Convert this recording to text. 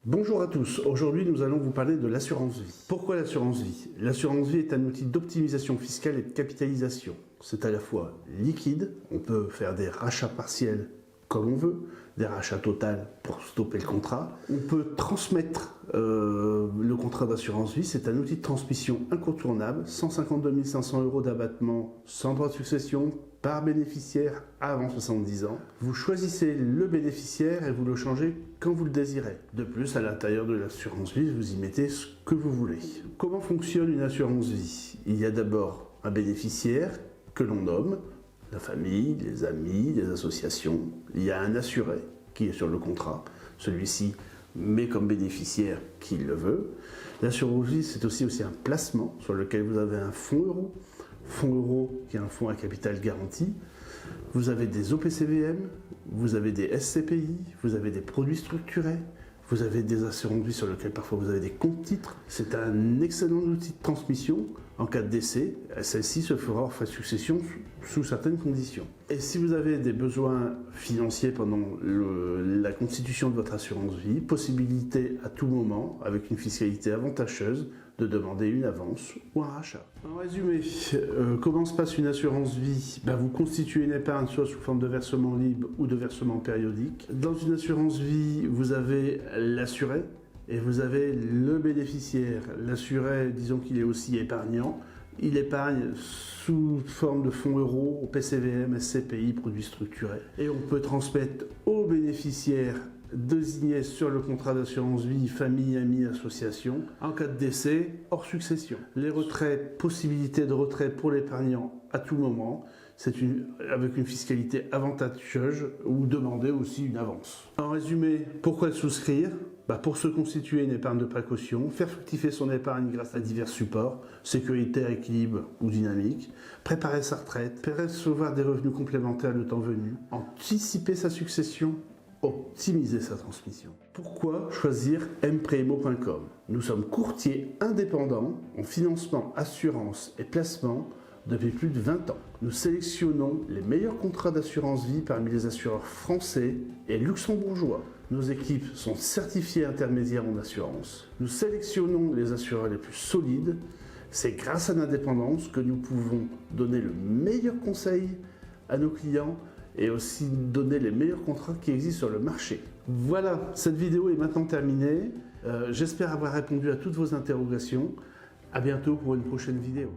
Bonjour à tous, aujourd'hui nous allons vous parler de l'assurance vie. Pourquoi l'assurance vie? L'assurance vie est un outil d'optimisation fiscale et de capitalisation. C'est à la fois liquide, on peut faire des rachats partiels comme on veut, des rachats totaux pour stopper le contrat. On peut transmettre le contrat d'assurance vie, c'est un outil de transmission incontournable, 152 500 € d'abattement sans droit de succession par bénéficiaire avant 70 ans. Vous choisissez le bénéficiaire et vous le changez quand vous le désirez. De plus, à l'intérieur de l'assurance vie, vous y mettez ce que vous voulez. Comment fonctionne une assurance vie? Il y a d'abord un bénéficiaire que l'on nomme, la famille, les amis, les associations. Il y a un assuré qui est sur le contrat. Celui-ci met comme bénéficiaire qui le veut. L'assurance vie, c'est aussi un placement sur lequel vous avez un fonds euro. Fonds euro qui est un fonds à capital garanti. Vous avez des OPCVM, vous avez des SCPI, vous avez des produits structurés, vous avez des assurances vie sur lesquelles parfois vous avez des comptes titres. C'est un excellent outil de transmission. En cas de décès, celle-ci se fera hors frais de succession sous certaines conditions. Et si vous avez des besoins financiers pendant la constitution de votre assurance vie, possibilité à tout moment, avec une fiscalité avantageuse, de demander une avance ou un rachat. En résumé, comment se passe une assurance vie? Vous constituez une épargne soit sous forme de versement libre ou de versement périodique. Dans une assurance vie, vous avez l'assuré et vous avez le bénéficiaire. L'assuré, disons qu'il est aussi épargnant. Il épargne sous forme de fonds euros, PCVM, SCPI, produits structurés. Et on peut transmettre au bénéficiaire désigné sur le contrat d'assurance vie, famille, amis, association, en cas de décès, hors succession. Les retraits, possibilité de retrait pour l'épargnant à tout moment, avec une fiscalité avantageuse ou demander aussi une avance. En résumé, pourquoi souscrire? Pour se constituer une épargne de précaution, faire fructifier son épargne grâce à divers supports, sécuritaire, équilibre ou dynamique, préparer sa retraite, percevoir des revenus complémentaires le temps venu, anticiper sa succession, optimiser sa transmission. Pourquoi choisir mprimo.com? Nous sommes courtiers indépendants en financement, assurance et placement depuis plus de 20 ans. Nous sélectionnons les meilleurs contrats d'assurance vie parmi les assureurs français et luxembourgeois. Nos équipes sont certifiées intermédiaires en assurance. Nous sélectionnons les assureurs les plus solides. C'est grâce à l'indépendance que nous pouvons donner le meilleur conseil à nos clients et aussi donner les meilleurs contrats qui existent sur le marché. Voilà, cette vidéo est maintenant terminée. J'espère avoir répondu à toutes vos interrogations. À bientôt pour une prochaine vidéo.